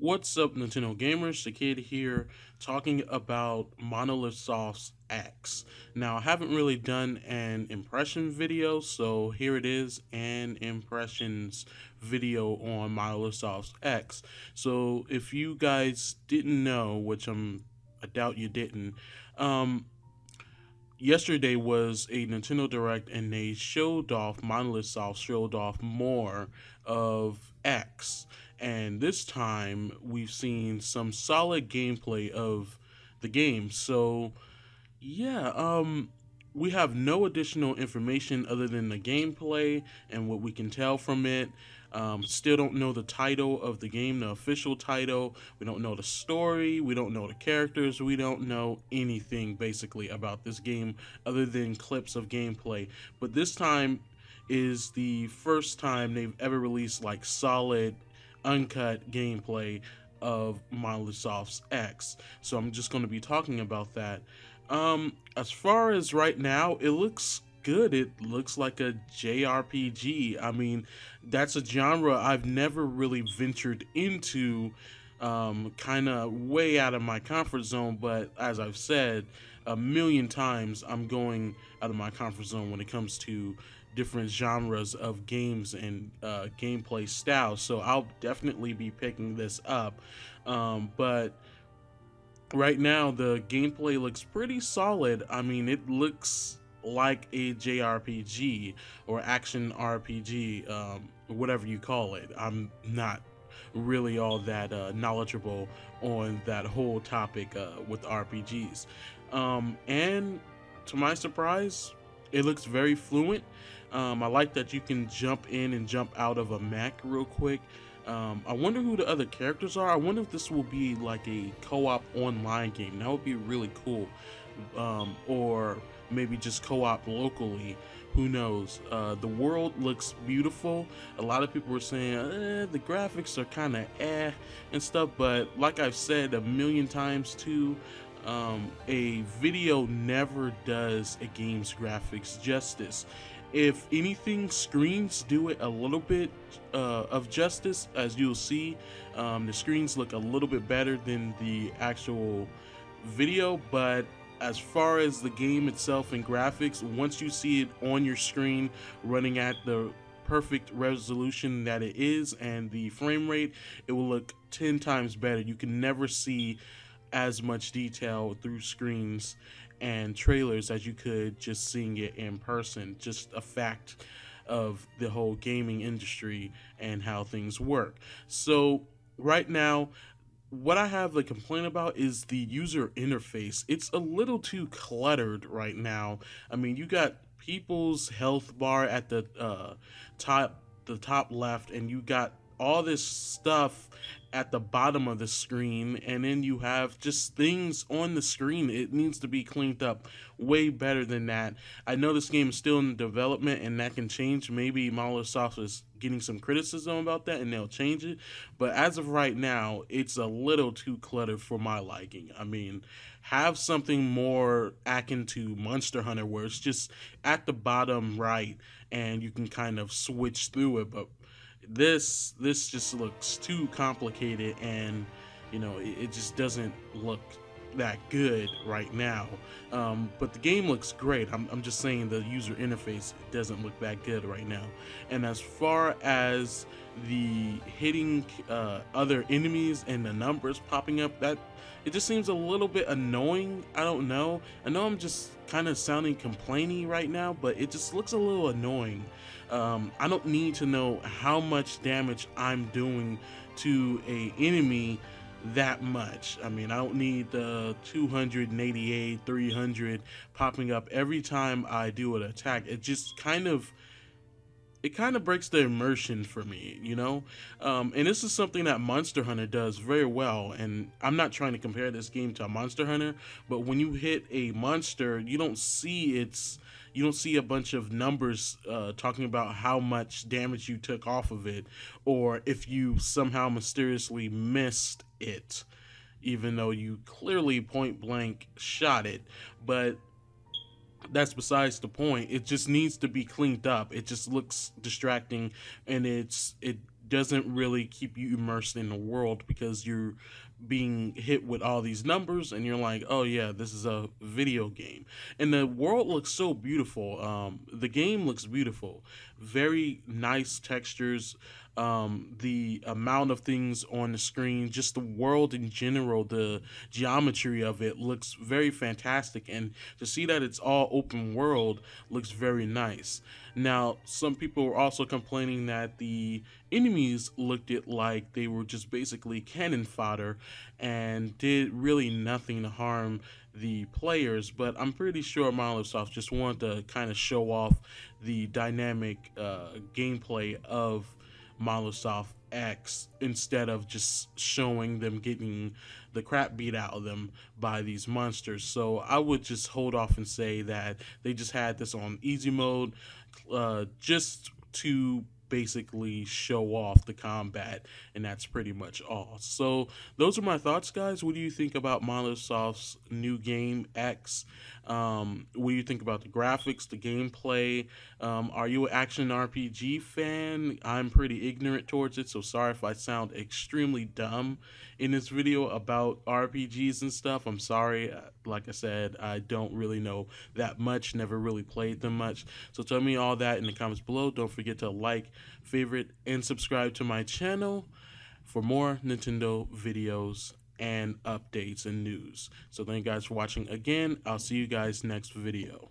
What's up, Nintendo gamers? The kid here talking about Monolith Soft's X. Now, I haven't really done an impression video, so here it is, an impressions video on Monolith Soft's X. So, if you guys didn't know, which I doubt you didn't, um, yesterday was a Nintendo Direct, and they showed off Monolith Soft showed off more of X, and this time we've seen some solid gameplay of the game. So yeah, we have no additional information other than the gameplay and what we can tell from it. Still don't know the title of the game, the official title. We don't know the story. We don't know the characters. We don't know anything basically about this game other than clips of gameplay. But this time is the first time they've ever released like solid, uncut gameplay of Monolith Soft's X. So I'm just going to be talking about that. As far as right now, it looks good. It looks like a JRPG. I mean, that's a genre I've never really ventured into, kind of way out of my comfort zone. But as I've said a million times, I'm going out of my comfort zone when it comes to different genres of games and gameplay styles. So I'll definitely be picking this up. But right now the gameplay looks pretty solid. I mean, it looks like a JRPG or action RPG, whatever you call it. I'm not really all that knowledgeable on that whole topic with RPGs. And to my surprise, it looks very fluent. I like that you can jump in and jump out of a mech real quick. I wonder who the other characters are. I wonder if this will be like a co-op online game. That would be really cool. Or maybe just co-op locally. Who knows? The world looks beautiful. A lot of people were saying the graphics are kind of and stuff, but like I've said a million times too, a video never does a game's graphics justice. If anything, screens do it a little bit of justice. As you'll see, the screens look a little bit better than the actual video, but as far as the game itself and graphics, once you see it on your screen running at the perfect resolution that it is and the frame rate, it will look 10 times better. You can never see as much detail through screens and trailers as you could just seeing it in person. Just a fact of the whole gaming industry and how things work. So right now, what I have a complaint about is the user interface. It's a little too cluttered right now. I mean, you got people's health bar at the top left, and you got all this stuff at the bottom of the screen, and then you have just things on the screen. It needs to be cleaned up way better than that. I know this game is still in development and that can change. Maybe Monolith Soft is getting some criticism about that and they'll change it, but as of right now, it's a little too cluttered for my liking. I mean, have something more akin to Monster Hunter where it's just at the bottom right and you can kind of switch through it. But this just looks too complicated, and it just doesn't look that good right now. But the game looks great. I'm just saying the user interface doesn't look that good right now. And as far as the hitting other enemies and the numbers popping up, that it just seems a little bit annoying. I don't know. I know I'm just kind of sounding complainy right now, but it just looks a little annoying. I don't need to know how much damage I'm doing to a enemy that much. I mean, I don't need the 288, 300 popping up every time I do an attack. It kind of breaks the immersion for me. And this is something that Monster Hunter does very well. And I'm not trying to compare this game to a Monster Hunter, but when you hit a monster, you don't see a bunch of numbers talking about how much damage you took off of it, or if you somehow mysteriously missed it. even though you clearly point blank shot it. But that's besides the point. It just needs to be cleaned up. It just looks distracting, and it doesn't really keep you immersed in the world because you're being hit with all these numbers and you're like, oh yeah, this is a video game. And the world looks so beautiful. The game looks beautiful, very nice textures. The amount of things on the screen, just the world in general, the geometry of it looks very fantastic, and to see that it's all open world looks very nice. Now, some people were also complaining that the enemies looked it like they were just basically cannon fodder and did really nothing to harm the players, but I'm pretty sure Monolith Soft just wanted to kind of show off the dynamic gameplay of Monolith Soft X instead of just showing them getting the crap beat out of them by these monsters. So I would just hold off and say that they just had this on easy mode just to basically show off the combat, and that's pretty much all. So those are my thoughts, guys. What do you think about Monolith Soft's new game X? What do you think about the graphics, the gameplay? Are you an action RPG fan? I'm pretty ignorant towards it, so sorry if I sound extremely dumb in this video about RPGs and stuff. I'm sorry. Like I said, I don't really know that much, never really played them much. So tell me all that in the comments below. Don't forget to like, favorite, and subscribe to my channel for more Nintendo videos and updates and news. So thank you guys for watching again. I'll see you guys next video.